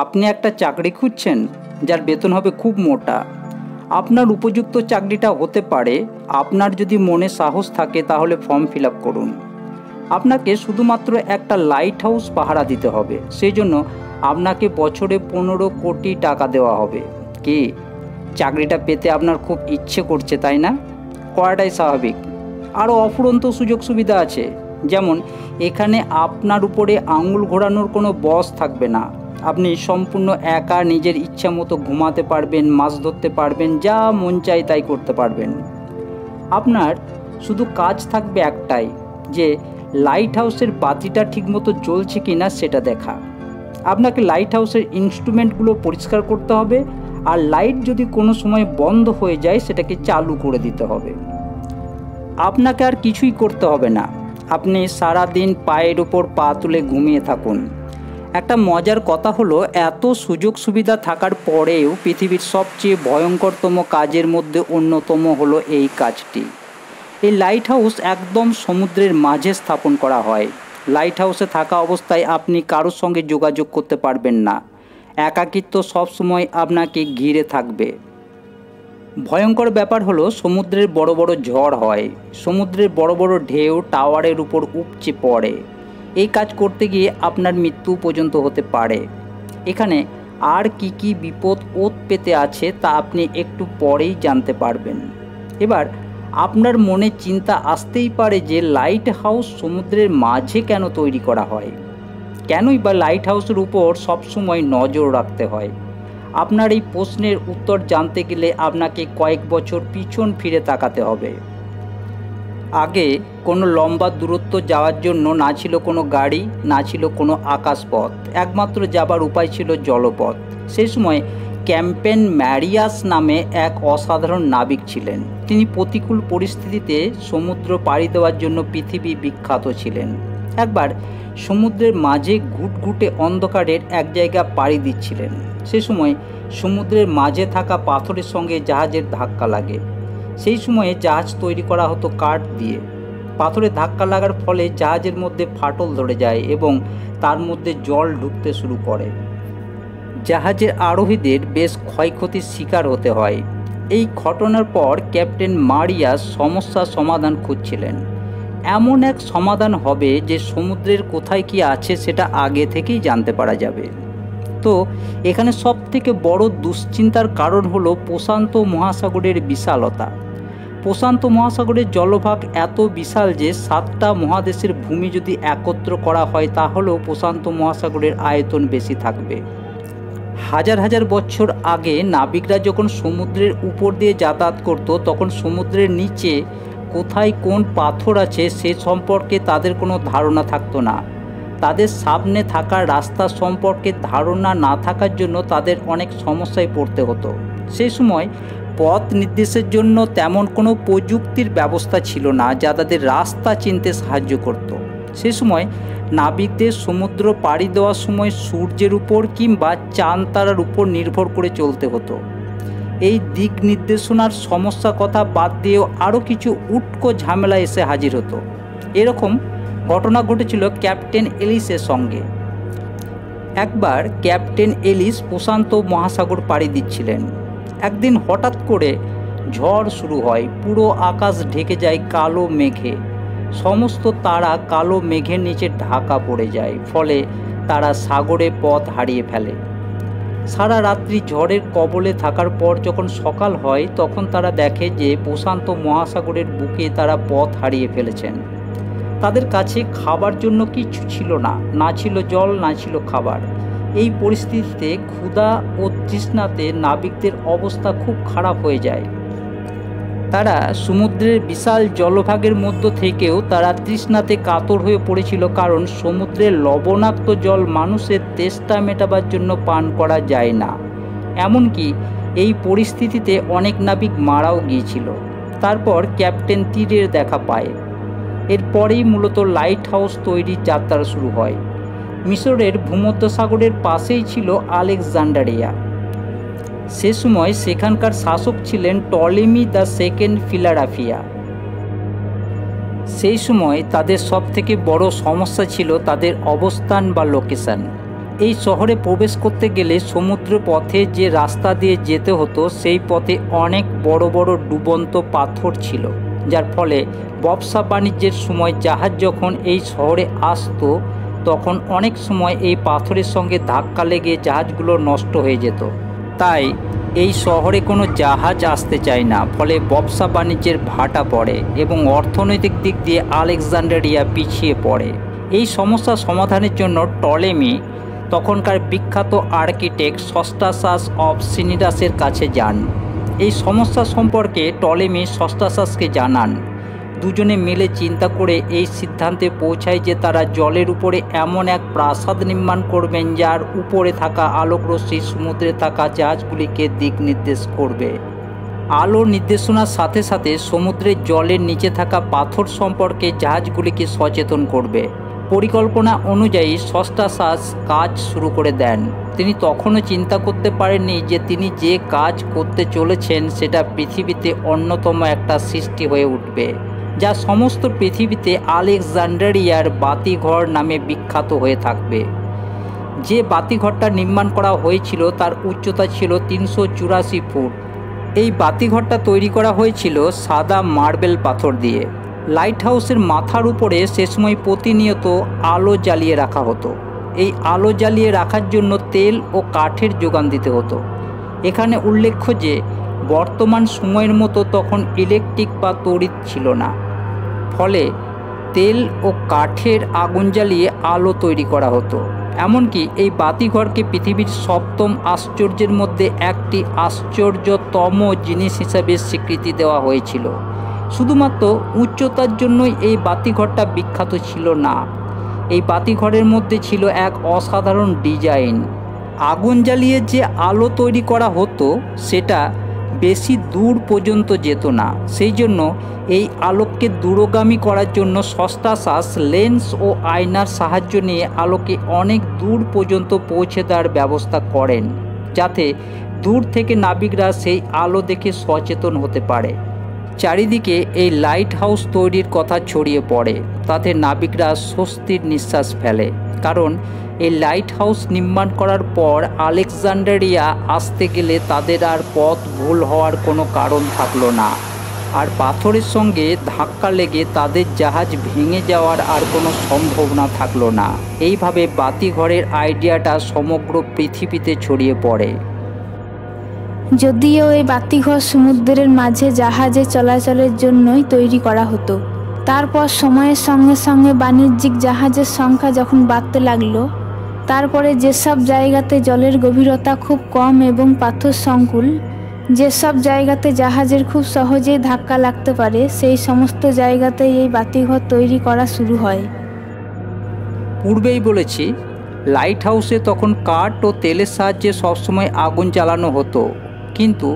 আপনি একটা চাকরি খুঁজছেন যার বেতন হবে খুব মোটা। আপনার উপযুক্ত চাকরিটা হতে পারে। আপনার যদি মনে সাহস থাকে তাহলে ফর্ম ফিল আপ করুন। আপনাকে শুধুমাত্র একটা লাইট হাউস পাহারা দিতে হবে। সেই জন্য আপনাকে বছরে 15 কোটি টাকা দেওয়া হবে। কি চাকরিটা পেতে আপনার খুব ইচ্ছে করছে, তাই না? করাটাই স্বাভাবিক। আরও অফুরন্ত সুযোগ সুবিধা আছে, যেমন এখানে আপনার উপরে আঙুল ঘোরানোর কোনো বস থাকবে না। আপনি সম্পূর্ণ একা নিজের ইচ্ছা মতো ঘুমাতে পারবেন, মাছ ধরতে পারবেন, যা মন চাই তাই করতে পারবেন। আপনার শুধু কাজ থাকবে একটাই, যে লাইট হাউসের বাতিটা ঠিকমতো জ্বলছে কি না সেটা দেখা। আপনাকে লাইট হাউসের ইনস্ট্রুমেন্টগুলো পরিষ্কার করতে হবে, আর লাইট যদি কোনো সময় বন্ধ হয়ে যায় সেটাকে চালু করে দিতে হবে। আপনাকে আর কিছুই করতে হবে না। আপনি সারা দিন পায়ের উপর পা তুলে ঘুমিয়ে থাকুন। একটা মজার কথা হলো, এত সুযোগ সুবিধা থাকার পরেও পৃথিবীর সবচেয়ে ভয়ঙ্করতম কাজের মধ্যে অন্যতম হলো এই কাজটি। এই লাইট হাউস একদম সমুদ্রের মাঝে স্থাপন করা হয়। লাইট হাউসে থাকা অবস্থায় আপনি কারোর সঙ্গে যোগাযোগ করতে পারবেন না। একাকিত্ব সবসময় আপনাকে ঘিরে থাকবে। ভয়ঙ্কর ব্যাপার হলো, সমুদ্রের বড় বড় ঝড় হয়। সমুদ্রের বড় বড় ঢেউ টাওয়ারের উপর উপচে পড়ে। এই কাজ করতে গিয়ে আপনার মৃত্যু পর্যন্ত হতে পারে। এখানে আর কি কি বিপদ ওত পেতে আছে তা আপনি একটু পরেই জানতে পারবেন। এবার আপনার মনে চিন্তা আসতেই পারে যে লাইট হাউস সমুদ্রের মাঝে কেন তৈরি করা হয়? কেনই বা লাইট হাউসের উপর সবসময় নজর রাখতে হয়? আপনার এই প্রশ্নের উত্তর জানতে গেলে আপনাকে কয়েক বছর পিছন ফিরে তাকাতে হবে। আগে কোনো লম্বা দূরত্ব যাওয়ার জন্য না ছিল কোনো গাড়ি, না ছিল কোনো আকাশপথ। একমাত্র যাবার উপায় ছিল জলপথ। সেই সময় ক্যাপ্টেন ম্যারিয়াস নামে এক অসাধারণ নাবিক ছিলেন। তিনি প্রতিকূল পরিস্থিতিতে সমুদ্র পাড়ি দেওয়ার জন্য পৃথিবী বিখ্যাত ছিলেন। একবার সমুদ্রের মাঝে ঘুটঘুটে অন্ধকারের এক জায়গা পাড়ি দিচ্ছিলেন। সে সময় সমুদ্রের মাঝে থাকা পাথরের সঙ্গে জাহাজের ধাক্কা লাগে। সেই সময়ে জাহাজ তৈরি করা হতো কাঠ দিয়ে। পাথরে ধাক্কা লাগার ফলে জাহাজের মধ্যে ফাটল ধরে যায় এবং তার মধ্যে জল ঢুকতে শুরু করে। জাহাজের আরোহীদের বেশ ক্ষয়ক্ষতির শিকার হতে হয়। এই ঘটনার পর ক্যাপ্টেন মারিয়াস সমস্যার সমাধান খুঁজছিলেন। এমন এক সমাধান হবে যে সমুদ্রের কোথায় কি আছে সেটা আগে থেকেই জানতে পারা যাবে। তো এখানে সবথেকে বড় দুশ্চিন্তার কারণ হলো প্রশান্ত মহাসাগরের বিশালতা। প্রশান্ত মহাসাগরের জলভাগ এত বিশাল যে 7টা মহাদেশের ভূমি যদি একত্র করা হয় তাহলেও প্রশান্ত মহাসাগরের আয়তন বেশি থাকবে। হাজার হাজার বছর আগে নাবিকরা যখন সমুদ্রের উপর দিয়ে যাতায়াত করত, তখন সমুদ্রের নিচে কোথায় কোন পাথর আছে সে সম্পর্কে তাদের কোনো ধারণা থাকতো না। তাদের সামনে থাকা রাস্তা সম্পর্কে ধারণা না থাকার জন্য তাদের অনেক সমস্যায় পড়তে হতো। সেই সময় পথ নির্দেশের জন্য তেমন কোনো প্রযুক্তির ব্যবস্থা ছিল না যা তাদের রাস্তা চিনতে সাহায্য করত। সে সময় নাবিকদের সমুদ্র পাড়ি দেওয়ার সময় সূর্যের উপর কিংবা চাঁদ তারার উপর নির্ভর করে চলতে হতো। এই দিক নির্দেশনার সমস্যা কথা বাদ দিয়েও আরও কিছু উটকো ঝামেলা এসে হাজির হতো। এরকম ঘটনা ঘটেছিল ক্যাপ্টেন এলিসের সঙ্গে। একবার ক্যাপ্টেন এলিস প্রশান্ত মহাসাগর পাড়ি দিচ্ছিলেন। একদিন হঠাৎ করে ঝড় শুরু হয়। পুরো আকাশ ঢেকে যায় কালো মেঘে। সমস্ত তারা কালো মেঘের নিচে ঢাকা পড়ে যায়, ফলে তারা সাগরে পথ হারিয়ে ফেলে। সারা রাত্রি ঝড়ের কবলে থাকার পর যখন সকাল হয় তখন তারা দেখে যে প্রশান্ত মহাসাগরের বুকে তারা পথ হারিয়ে ফেলেছেন। তাদের কাছে খাবার জন্য কিছু ছিল না, না ছিল জল, না ছিল খাবার। এই পরিস্থিতিতে ক্ষুধা ও তৃষ্ণাতে নাবিকদের অবস্থা খুব খারাপ হয়ে যায়। তারা সমুদ্রের বিশাল জলভাগের মধ্য থেকেও তারা তৃষ্ণাতে কাতর হয়ে পড়েছিল, কারণ সমুদ্রের লবণাক্ত জল মানুষের তেষ্টা মেটাবার জন্য পান করা যায় না। এমনকি এই পরিস্থিতিতে অনেক নাবিক মারাও গিয়েছিল। তারপর ক্যাপ্টেন তীরের দেখা পায়। এরপরেই মূলত লাইট হাউস তৈরির যাত্রা শুরু হয়। মিশরের ভূমধ্যসাগরের পাশেই ছিল আলেকজান্ডারিয়া। সে সময় সেখানকার শাসক ছিলেন টলেমি দ্য সেকেন্ড ফিলাডেলফিয়া। সেই সময় তাদের সবথেকে বড় সমস্যা ছিল তাদের অবস্থান বা লোকেশন। এই শহরে প্রবেশ করতে গেলে সমুদ্র পথে যে রাস্তা দিয়ে যেতে হতো সেই পথে অনেক বড় বড় ডুবন্ত পাথর ছিল, যার ফলে ব্যবসা বাণিজ্যের সময় জাহাজ যখন এই শহরে আসতো তখন অনেক সময় এই পাথরের সঙ্গে ধাক্কা লেগে জাহাজগুলো নষ্ট হয়ে যেত। তাই এই শহরে কোনো জাহাজ আসতে চায় না, ফলে ব্যবসা বাণিজ্যের ভাটা পড়ে এবং অর্থনৈতিক দিক দিয়ে আলেকজান্ড্রিয়া পিছিয়ে পড়ে। এই সমস্যা সমাধানের জন্য টলেমি তখনকার বিখ্যাত আর্কিটেক্ট সস্টাসাস অফ সিনিডাসের কাছে যান। এই সমস্যা সম্পর্কে টলেমি সস্টাসাসকে জানান। দুজনে মিলে চিন্তা করে এই সিদ্ধান্তে পৌঁছায় যে তারা জলের উপরে এমন এক প্রাসাদ নির্মাণ করবেন যার উপরে থাকা আলোকরশ্মি সমুদ্রে থাকা জাহাজগুলিকে দিক নির্দেশ করবে। আলো নির্দেশনার সাথে সাথে সমুদ্রের জলের নিচে থাকা পাথর সম্পর্কে জাহাজগুলিকে সচেতন করবে। পরিকল্পনা অনুযায়ী সস্টাসাস কাজ শুরু করে দেন। তিনি তখনও চিন্তা করতে পারেননি যে তিনি যে কাজ করতে চলেছেন সেটা পৃথিবীতে অন্যতম একটা সৃষ্টি হয়ে উঠবে, যা সমস্ত পৃথিবীতে আলেকজান্ড্রিয়ার বাতিঘর নামে বিখ্যাত হয়ে থাকবে। যে বাতিঘরটা নির্মাণ করা হয়েছিল তার উচ্চতা ছিল 384 ফুট। এই বাতিঘরটা তৈরি করা হয়েছিল সাদা মার্বেল পাথর দিয়ে। লাইট হাউসের মাথার উপরে সে সময় প্রতিনিয়ত আলো জ্বালিয়ে রাখা হতো। এই আলো জ্বালিয়ে রাখার জন্য তেল ও কাঠের যোগান দিতে হতো। এখানে উল্লেখ্য যে বর্তমান সময়ের মতো তখন ইলেকট্রিক বা তড়িৎ ছিল না, ফলে তেল ও কাঠের আগুন জ্বালিয়ে আলো তৈরি করা হতো। এমনকি এই বাতিঘরকে পৃথিবীর 7ম আশ্চর্যের মধ্যে একটি আশ্চর্যতম জিনিস হিসাবে স্বীকৃতি দেওয়া হয়েছিল। শুধুমাত্র উচ্চতার জন্যই এই বাতিঘরটা বিখ্যাত ছিল না, এই বাতিঘরের মধ্যে ছিল এক অসাধারণ ডিজাইন। আগুন জ্বালিয়ে যে আলো তৈরি করা হতো সেটা বেশি দূর পর্যন্ত যেত না। সেই জন্য এই আলোককে দূরগামী করার জন্য সস্টাসাস লেন্স ও আয়নার সাহায্য নিয়ে আলোকে অনেক দূর পর্যন্ত পৌঁছে দেওয়ার ব্যবস্থা করেন, যাতে দূর থেকে নাবিকরা সেই আলো দেখে সচেতন হতে পারে। চারিদিকে এই লাইট হাউস তৈরির কথা ছড়িয়ে পড়ে, তাতে নাবিকরা স্বস্তির নিঃশ্বাস ফেলে, কারণ এই লাইট হাউস নির্মাণ করার পর আলেকজান্ড্রিয়া আসতে গেলে তাদের আর পথ ভুল হওয়ার কোনো কারণ থাকলো না, আর পাথরের সঙ্গে ধাক্কা লেগে তাদের জাহাজ ভেঙে যাওয়ার আর কোনো সম্ভাবনা থাকলো না। এইভাবে বাতিঘরের আইডিয়াটা সমগ্র পৃথিবীতে ছড়িয়ে পড়ে। যদিও এই বাতিঘর সমুদ্রের মাঝে জাহাজে চলাচলের জন্যই তৈরি করা হতো, তারপর সময়ের সঙ্গে সঙ্গে বাণিজ্যিক জাহাজের সংখ্যা যখন বাড়তে লাগলো, তারপরে যেসব জায়গাতে জলের গভীরতা খুব কম এবং পাথর সংকুল, যেসব জায়গাতে জাহাজের খুব সহজেই ধাক্কা লাগতে পারে, সেই সমস্ত জায়গাতেই এই বাতিঘর তৈরি করা শুরু হয়। পূর্বেই বলেছি, লাইট হাউসে তখন কাঠ ও তেলের সাহায্যে সবসময় আগুন জ্বালানো হতো, কিন্তু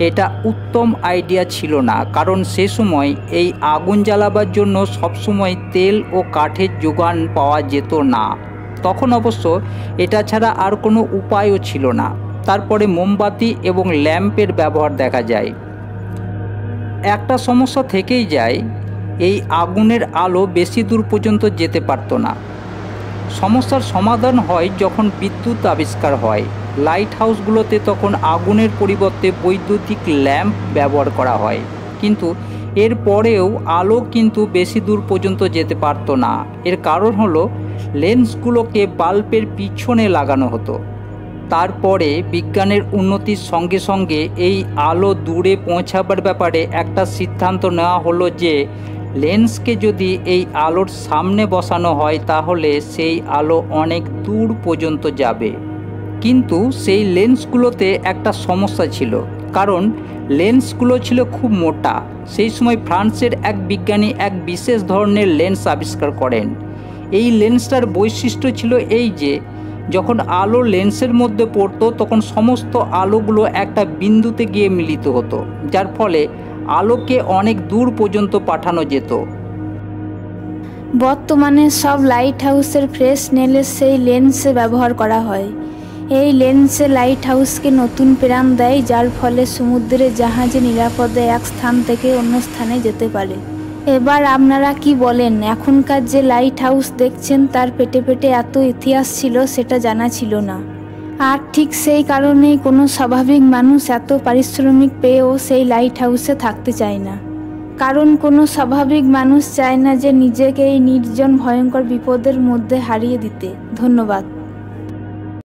এটা উত্তম আইডিয়া ছিল না, কারণ সে সময় এই আগুন জ্বালাবার জন্য সবসময় তেল ও কাঠের যোগান পাওয়া যেত না। তখন অবশ্য এটা ছাড়া আর কোনো উপায়ও ছিল না। তারপরে মোমবাতি এবং ল্যাম্পের ব্যবহার দেখা যায়। একটা সমস্যা থেকেই যায়, এই আগুনের আলো বেশি দূর পর্যন্ত যেতে পারত না। সমস্যার সমাধান হয় যখন বিদ্যুৎ আবিষ্কার হয়। লাইট হাউসগুলোতে তখন আগুনের পরিবর্তে বৈদ্যুতিক ল্যাম্প ব্যবহার করা হয়, কিন্তু এর পরেও আলো কিন্তু বেশি দূর পর্যন্ত যেতে পারত না। এর কারণ হলো লেন্সগুলোকে বাল্বের পিছনে লাগানো হতো। তারপরে বিজ্ঞানের উন্নতির সঙ্গে সঙ্গে এই আলো দূরে পৌঁছাবার ব্যাপারে একটা সিদ্ধান্ত নেওয়া হলো যে লেন্সকে যদি এই আলোর সামনে বসানো হয় তাহলে সেই আলো অনেক দূর পর্যন্ত যাবে। কিন্তু সেই লেন্সগুলোতে একটা সমস্যা ছিল, কারণ লেন্সগুলো ছিল খুব মোটা। সেই সময় ফ্রান্সের এক বিজ্ঞানী এক বিশেষ ধরনের লেন্স আবিষ্কার করেন। এই লেন্সটার বৈশিষ্ট্য ছিল এই যে যখন আলো লেন্সের মধ্যে পড়তো তখন সমস্ত আলোগুলো একটা বিন্দুতে গিয়ে মিলিত হতো, যার ফলে আলোকে অনেক দূর পর্যন্ত পাঠানো যেত। বর্তমানে সব লাইট হাউসের ফ্রেসনেলের সেই লেন্সে ব্যবহার করা হয়। এই লেন্সে লাইট হাউসকে নতুন প্রাণ দেয়, যার ফলে সমুদ্রে জাহাজে নিরাপদে এক স্থান থেকে অন্য স্থানে যেতে পারে। এবার আপনারা কি বলেন? এখনকার যে লাইট হাউস দেখছেন তার পেটে পেটে এত ইতিহাস ছিল সেটা জানা ছিল না। আর ঠিক সেই কারণেই কোনো স্বাভাবিক মানুষ এত পারিশ্রমিক পেয়েও সেই লাইট হাউসে থাকতে চায় না। কারণ কোনো স্বাভাবিক মানুষ চায় না যে নিজেকে এই নির্জন ভয়ঙ্কর বিপদের মধ্যে হারিয়ে দিতে। ধন্যবাদ।